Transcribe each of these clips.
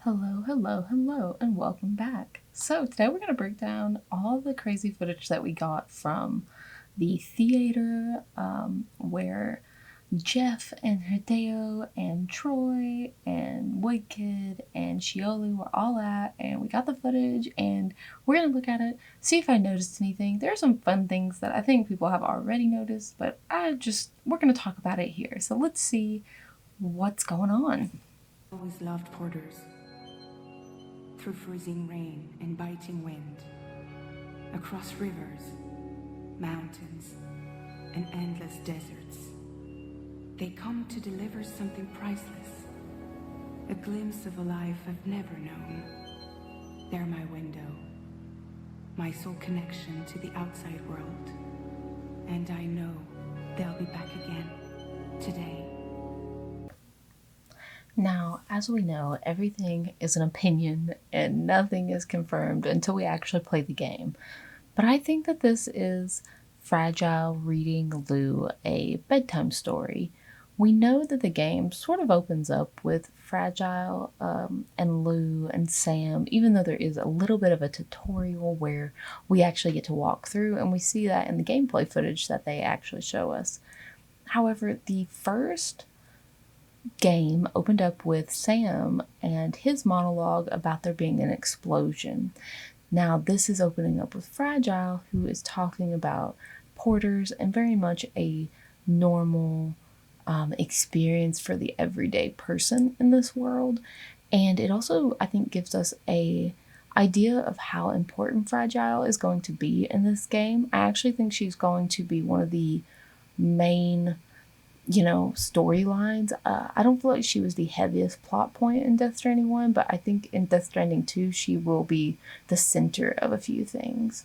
Hello, hello, hello, and welcome back. So today we're going to break down all the crazy footage that we got from the theater where Jeff and Hideo and Troy and Wood Kid and Shioli were all at, and we got the footage and we're going to look at it, see if I noticed anything. There are some fun things that I think people have already noticed, but we're going to talk about it here. So let's see what's going on. Always loved porters. Through freezing rain and biting wind, across rivers, mountains, and endless deserts, they come to deliver something priceless, a glimpse of a life I've never known. They're my window, my sole connection to the outside world, and I know they'll be back again today. Now, as we know, everything is an opinion and nothing is confirmed until we actually play the game. But I think that this is Fragile reading Lou a bedtime story. We know that the game sort of opens up with Fragile and Lou and Sam, even though there is a little bit of a tutorial where we actually get to walk through, and we see that in the gameplay footage that they actually show us. However, the first game opened up with Sam and his monologue about there being an explosion. Now, this is opening up with Fragile, who is talking about porters and very much a normal experience for the everyday person in this world. And it also, I think, gives us a idea of how important Fragile is going to be in this game. I actually think she's going to be one of the main storylines. I don't feel like she was the heaviest plot point in Death Stranding 1, but I think in Death Stranding 2, she will be the center of a few things.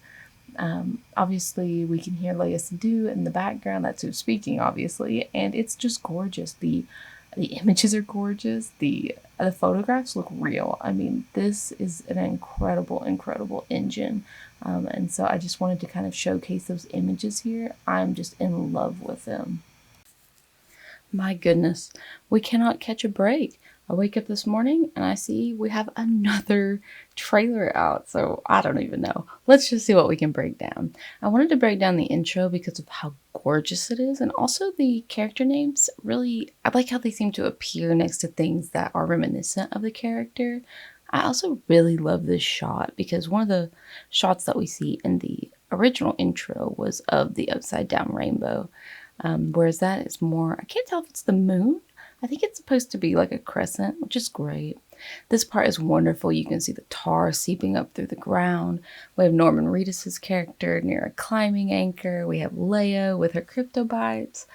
Obviously, we can hear Leia Sadu in the background. That's who's speaking, obviously, and it's just gorgeous. The images are gorgeous. The photographs look real. I mean, this is an incredible engine. And so I just wanted to kind of showcase those images here. I'm just in love with them. My goodness, we cannot catch a break. I wake up this morning and I see we have another trailer out, so I don't even know. Let's just see what we can break down. I wanted to break down the intro because of how gorgeous it is, and also the character names. Really, I like how they seem to appear next to things that are reminiscent of the character. I also really love this shot because one of the shots that we see in the original intro was of the upside down rainbow. Whereas that is more, I can't tell if it's the moon. I think it's supposed to be like a crescent, which is great. This part is wonderful. You can see the tar seeping up through the ground. We have Norman Reedus' character near a climbing anchor. We have Leia with her crypto bites.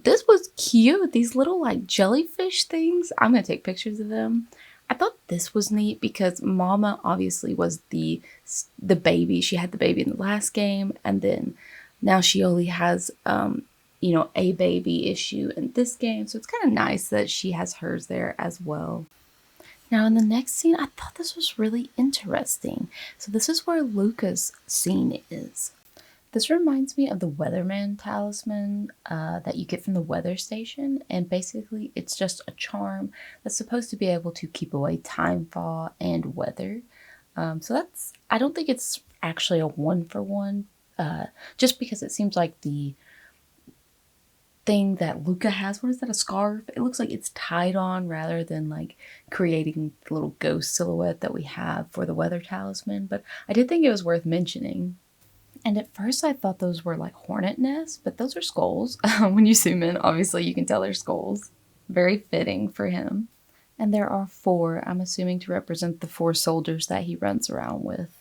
This was cute. These little like jellyfish things. I'm going to take pictures of them. I thought this was neat because Mama obviously was the baby. She had the baby in the last game, and then now she only has a baby issue in this game. So it's kind of nice that she has hers there as well. Now in the next scene, I thought this was really interesting. So this is where Luca's scene is. This reminds me of the Weatherman talisman that you get from the weather station. And basically it's just a charm that's supposed to be able to keep away timefall and weather. I don't think it's actually a 1-for-1, just because it seems like the thing that Luca has, what is that, a scarf? It looks like it's tied on rather than like creating the little ghost silhouette that we have for the weather talisman, but I did think it was worth mentioning. And at first I thought those were like hornet nests, but those are skulls. When you zoom in, obviously you can tell they're skulls. Very fitting for him. And there are 4, I'm assuming to represent the 4 soldiers that he runs around with.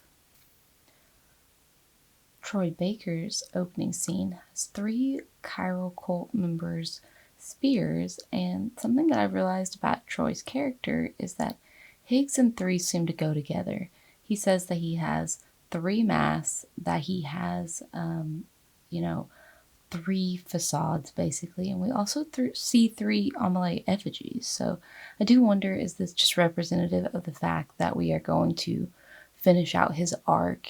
Troy Baker's opening scene has 3 chiral cult members' spears, and something that I realized about Troy's character is that Higgs and 3 seem to go together. He says that he has 3 masks, that he has, 3 facades basically, and we also see 3 Amalek effigies. So I do wonder, is this just representative of the fact that we are going to finish out his arc,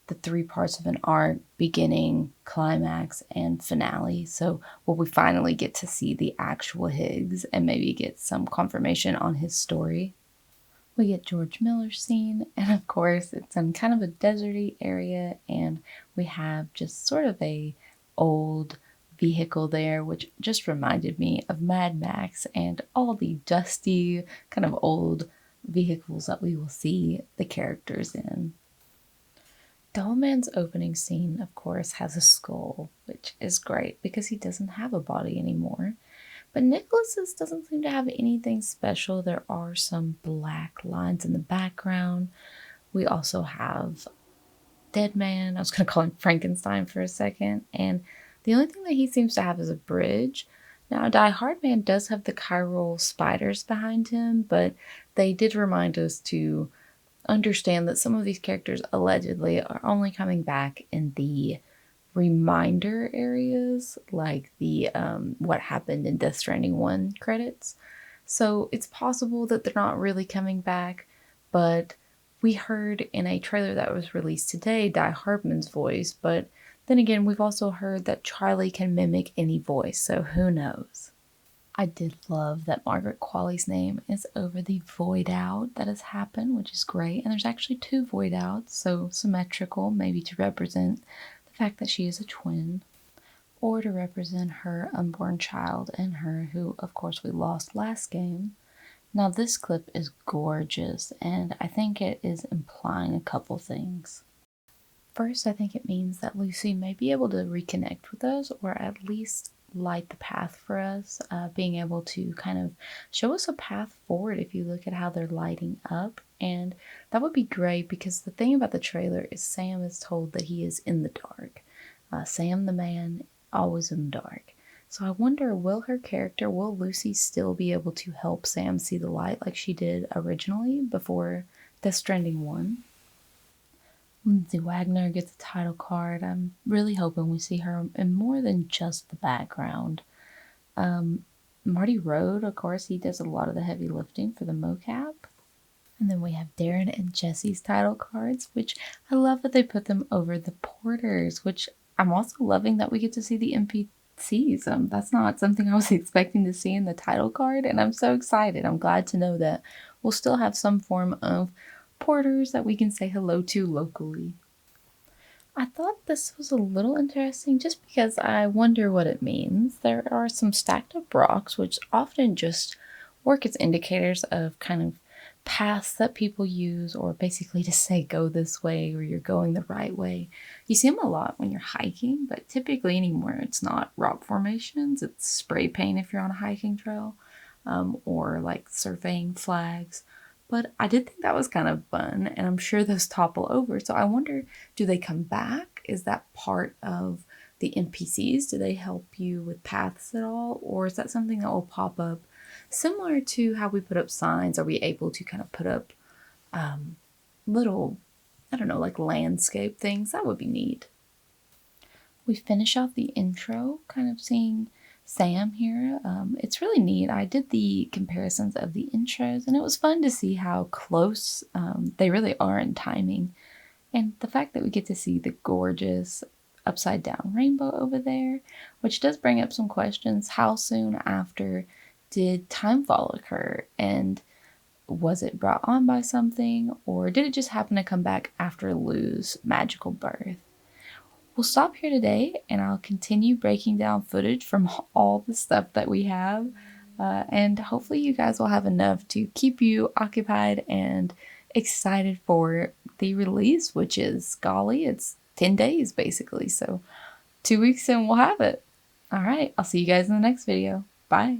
the 3 parts of an arc: beginning, climax, and finale? So will we finally get to see the actual Higgs and maybe get some confirmation on his story? We get George Miller's scene, and of course it's in kind of a deserty area, and we have just sort of a old vehicle there, which just reminded me of Mad Max and all the dusty kind of old vehicles that we will see the characters in. Dollman's opening scene, of course, has a skull, which is great because he doesn't have a body anymore. But Nicholas's doesn't seem to have anything special. There are some black lines in the background. We also have Dead Man. I was going to call him Frankenstein for a second. And the only thing that he seems to have is a bridge. Now, Die Hard Man does have the chiral spiders behind him, but they did remind us to understand that some of these characters allegedly are only coming back in the reminder areas, like the what happened in Death Stranding 1 credits. So it's possible that they're not really coming back, but we heard in a trailer that was released today Die Hardman's voice, but then again, we've also heard that Charlie can mimic any voice, so who knows. I did love that Margaret Qualley's name is over the void out that has happened, which is great. And there's actually 2 void outs, so symmetrical, maybe to represent the fact that she is a twin, or to represent her unborn child and her, who of course we lost last game. Now this clip is gorgeous, and I think it is implying a couple things. First, I think it means that Lucy may be able to reconnect with us, or at least light the path for us, being able to kind of show us a path forward if you look at how they're lighting up. And that would be great because the thing about the trailer is Sam is told that he is in the dark. Sam the man, always in the dark. So I wonder, will Lucy still be able to help Sam see the light like she did originally before Death Stranding 1? Lindsay Wagner gets a title card. I'm really hoping we see her in more than just the background. Marty Road, of course, he does a lot of the heavy lifting for the mocap. And then we have Darren and Jesse's title cards, which I love that they put them over the porters, which I'm also loving that we get to see the NPCs. That's not something I was expecting to see in the title card, and I'm so excited. I'm glad to know that we'll still have some form of porters that we can say hello to locally. I thought this was a little interesting just because I wonder what it means. There are some stacked up rocks which often just work as indicators of kind of paths that people use, or basically to say go this way or you're going the right way. You see them a lot when you're hiking, but typically anymore it's not rock formations, it's spray paint if you're on a hiking trail, or like surveying flags. But I did think that was kind of fun, and I'm sure those topple over. So I wonder, do they come back? Is that part of the NPCs? Do they help you with paths at all? Or is that something that will pop up similar to how we put up signs? Are we able to kind of put up little, I don't know, like landscape things? That would be neat. We finish off the intro kind of seeing Sam here. It's really neat. I did the comparisons of the intros, and it was fun to see how close they really are in timing. And the fact that we get to see the gorgeous upside down rainbow over there, which does bring up some questions. How soon after did Timefall occur? And was it brought on by something, or did it just happen to come back after Lou's magical birth? We'll stop here today, and I'll continue breaking down footage from all the stuff that we have. And hopefully you guys will have enough to keep you occupied and excited for the release, which is, golly, it's 10 days basically. So 2 weeks and we'll have it. All right, I'll see you guys in the next video. Bye.